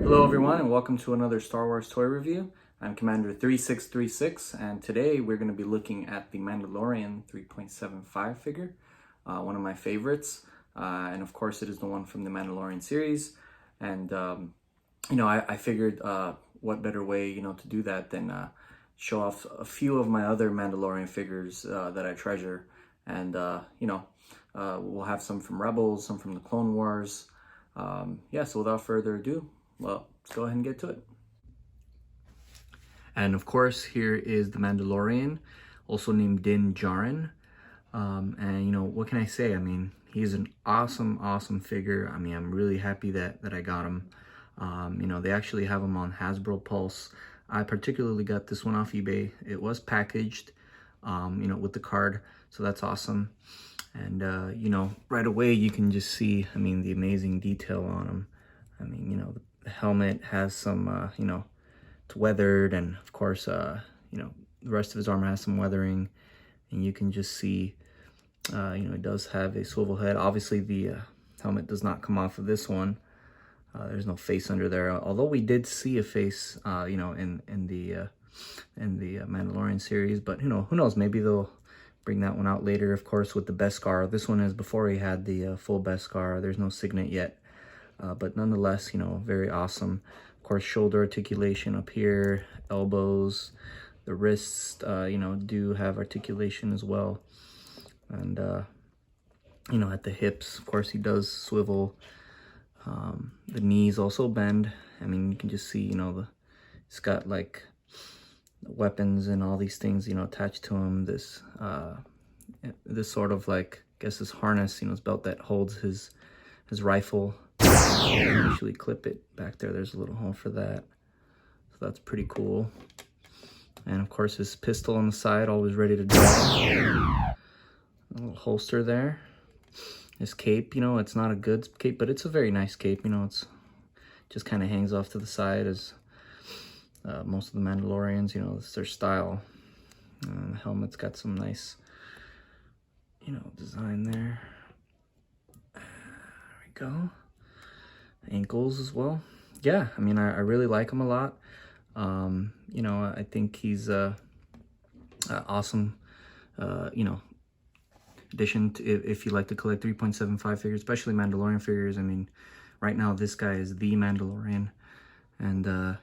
Hello everyone and welcome to another Star Wars toy review. I'm Commander 3636 and today we're going to be looking at the Mandalorian 3.75 figure, one of my favorites, and of course it is the one from the Mandalorian series. And I figured what better way to do that than show off a few of my other Mandalorian figures that I treasure. And we'll have some from Rebels, some from the Clone Wars. So without further ado, well, let's go ahead and get to it. And of course, here is the Mandalorian, also named Din Djarin. And what can I say? I mean, he's an awesome figure. I mean, I'm really happy that I got him. They actually have him on Hasbro Pulse. I particularly got this one off eBay. It was packaged, with the card, so that's awesome. And right away you can just see, I mean, the amazing detail on him. I mean, the helmet has some, it's weathered, and of course, the rest of his armor has some weathering, and you can just see, it does have a swivel head. Obviously, the helmet does not come off of this one. There's no face under there, although we did see a face, in the Mandalorian series. But who knows? Maybe they'll bring that one out later. Of course, with the Beskar. This one is before he had the full Beskar. There's no signet yet, but nonetheless, very awesome. Of course, shoulder articulation up here, elbows, the wrists, do have articulation as well, and at the hips, of course, he does swivel. The knees also bend. I mean, you can just see, it's got like weapons and all these things, attached to him. This sort of like, I guess this harness, this belt that holds his rifle. Usually clip it back there. There's a little hole for that. So that's pretty cool. And of course, his pistol on the side, always ready to draw. A little holster there. His cape, it's not a good cape, but it's a very nice cape. It's just kind of hangs off to the side, as most of the Mandalorians, it's their style. The helmet's got some nice, design there. There we go. Ankles as well. Yeah, I mean, I really like him a lot. I think he's awesome, addition to, if you like to collect 3.75 figures, especially Mandalorian figures. I mean, right now this guy is the Mandalorian, and I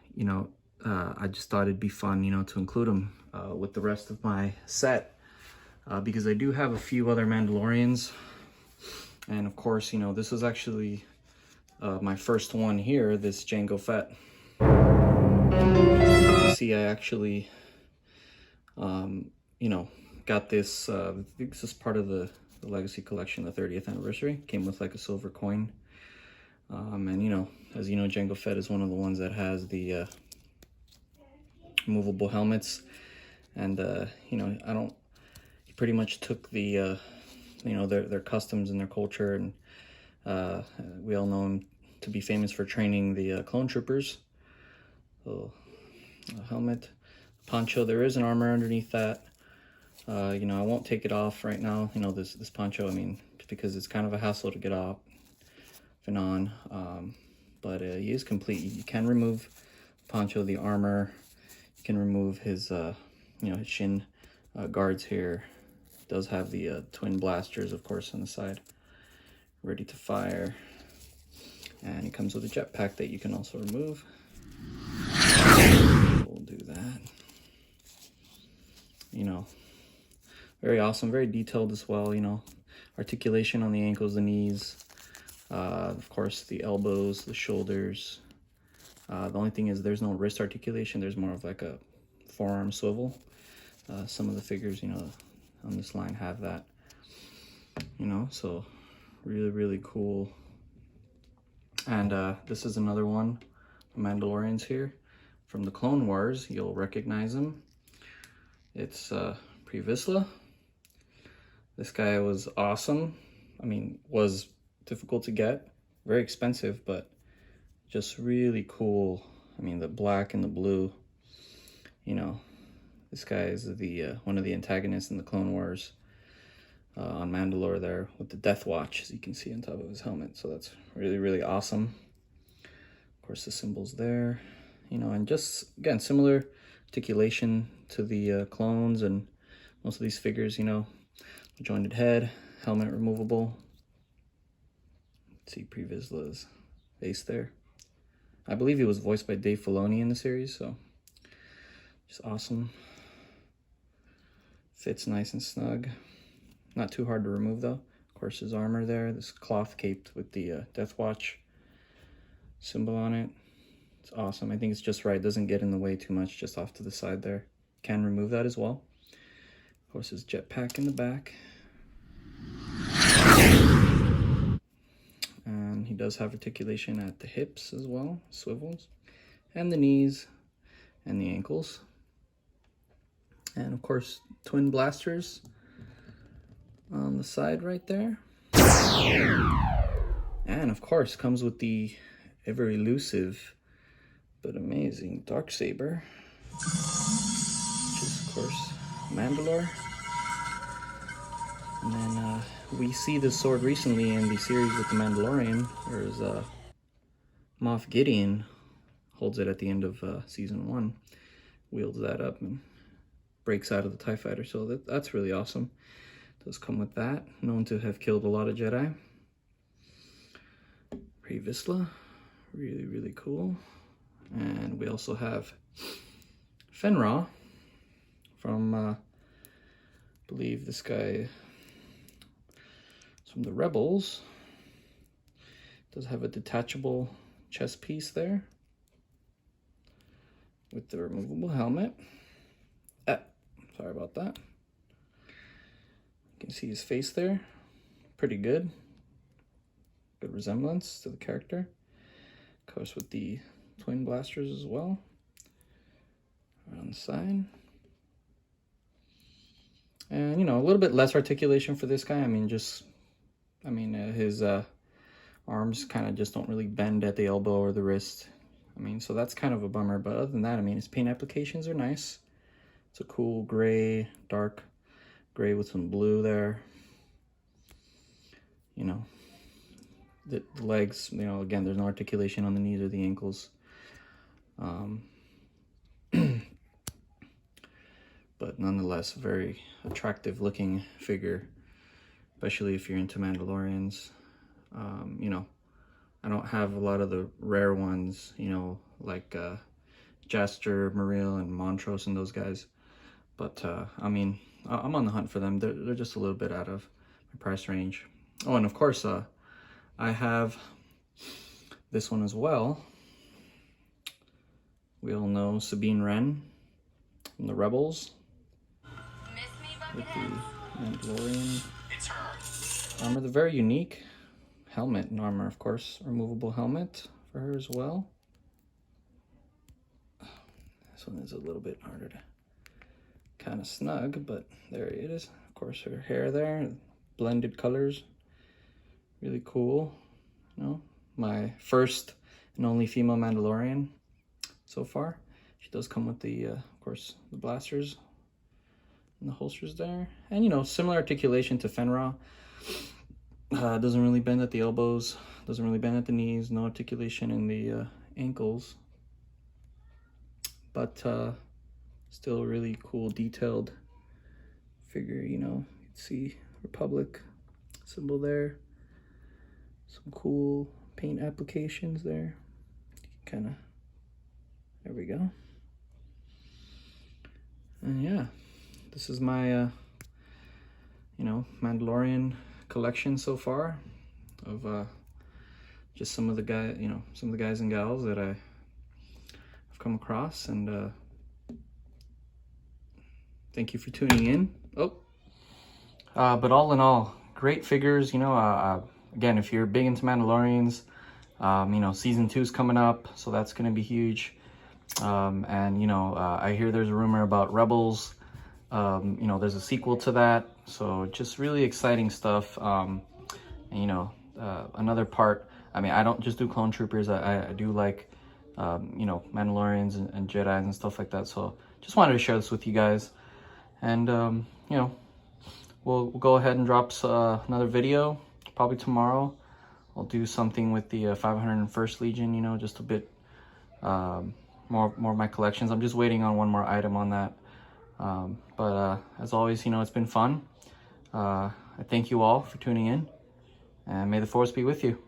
just thought it'd be fun, to include him with the rest of my set, because I do have a few other Mandalorians, and of course, this is actually my first one here, this Jango Fett. See, I actually, got this, I think this is part of the Legacy Collection, the 30th anniversary. Came with like a silver coin. And as you know, Jango Fett is one of the ones that has the removable helmets. And, he pretty much took the, their customs and their culture. And we all know him to be famous for training the clone troopers. So, helmet, poncho, there is an armor underneath that. I won't take it off right now, this poncho, I mean, because it's kind of a hassle to get off and on, but he is complete. You can remove poncho, the armor, you can remove his, his shin guards here. It does have the twin blasters, of course, on the side, ready to fire, and it comes with a jetpack that you can also remove. We'll do that. Very awesome, very detailed as well, articulation on the ankles, the knees, of course, the elbows, the shoulders. The only thing is there's no wrist articulation. There's more of like a forearm swivel. Some of the figures, on this line have that, so really cool. And this is another one, Mandalorians here from the Clone Wars. You'll recognize him. It's Vizsla. This guy was awesome. I mean, was difficult to get, very expensive, but just really cool. I mean, the black and the blue, this guy is the one of the antagonists in the Clone Wars. on Mandalore there with the Death Watch, as you can see on top of his helmet. So that's really, really awesome. Of course, the symbols there, you know, and just, again, similar articulation to the clones and most of these figures, you know, jointed head, helmet removable. Let's see Vizsla's face there. I believe he was voiced by Dave Filoni in the series, so just awesome. Fits nice and snug. Not too hard to remove though. Of course, his armor there, this cloth caped with the Death Watch symbol on it. It's awesome. I think it's just right. It doesn't get in the way too much, just off to the side there. Can remove that as well. Of course, his jetpack in the back. And he does have articulation at the hips as well, swivels, and the knees and the ankles. And of course, twin blasters on the side right there. And of course, comes with the ever elusive but amazing Darksaber, which is of course Mandalore. And then we see this sword recently in the series with the Mandalorian, whereas Moff Gideon holds it at the end of season 1, wields that up and breaks out of the TIE fighter. So that's really awesome. Does come with that, known to have killed a lot of Jedi. Vizsla, really, really cool. And we also have Fenn Rau from, I believe this guy is from the Rebels. Does have a detachable chest piece there with the removable helmet. Sorry about that. You can see his face there. Pretty good. Good resemblance to the character. Of course, with the twin blasters as well. On the side. And, you know, a little bit less articulation for this guy. I mean, his arms kind of just don't really bend at the elbow or the wrist. I mean, so that's kind of a bummer. But other than that, I mean, his paint applications are nice. It's a cool gray, dark gray with some blue there. You know, the legs, you know, again, there's no articulation on the knees or the ankles. But nonetheless, very attractive looking figure, especially if you're into Mandalorians. You know, I don't have a lot of the rare ones, you know, like Jaster, Maril, and Montrose and those guys. But, I mean, I'm on the hunt for them. They're just a little bit out of my price range. Oh, and of course, I have this one as well. We all know Sabine Wren from the Rebels. With the Mandalorian armor. The very unique helmet and armor, of course. Removable helmet for her as well. This one is a little bit harder to kind of snug, but there it is. Of course, her hair there, blended colors, really cool. You know, my first and only female Mandalorian so far. She does come with the, of course, the blasters and the holsters there, and you know, similar articulation to Fenn Rau. Doesn't really bend at the elbows, doesn't really bend at the knees, no articulation in the ankles, but still a really cool detailed figure. You know, you can see Republic symbol there, some cool paint applications there. Kind of, there we go. And yeah, this is my you know, Mandalorian collection so far of just some of the guys and gals that I've come across. And thank you for tuning in. But all in all, great figures. You know, again, if you're big into Mandalorians, you know, season 2 is coming up, so that's going to be huge. And you know, I hear there's a rumor about Rebels. You know, there's a sequel to that, so just really exciting stuff. And you know, another part, I mean, I don't just do clone troopers, I do like you know, Mandalorians and Jedis and stuff like that. So just wanted to share this with you guys. And you know, we'll go ahead and drop another video probably tomorrow. I'll do something with the 501st Legion, you know, just a bit more of my collections. I'm just waiting on one more item on that. But as always, you know, it's been fun. I thank you all for tuning in, and may the force be with you.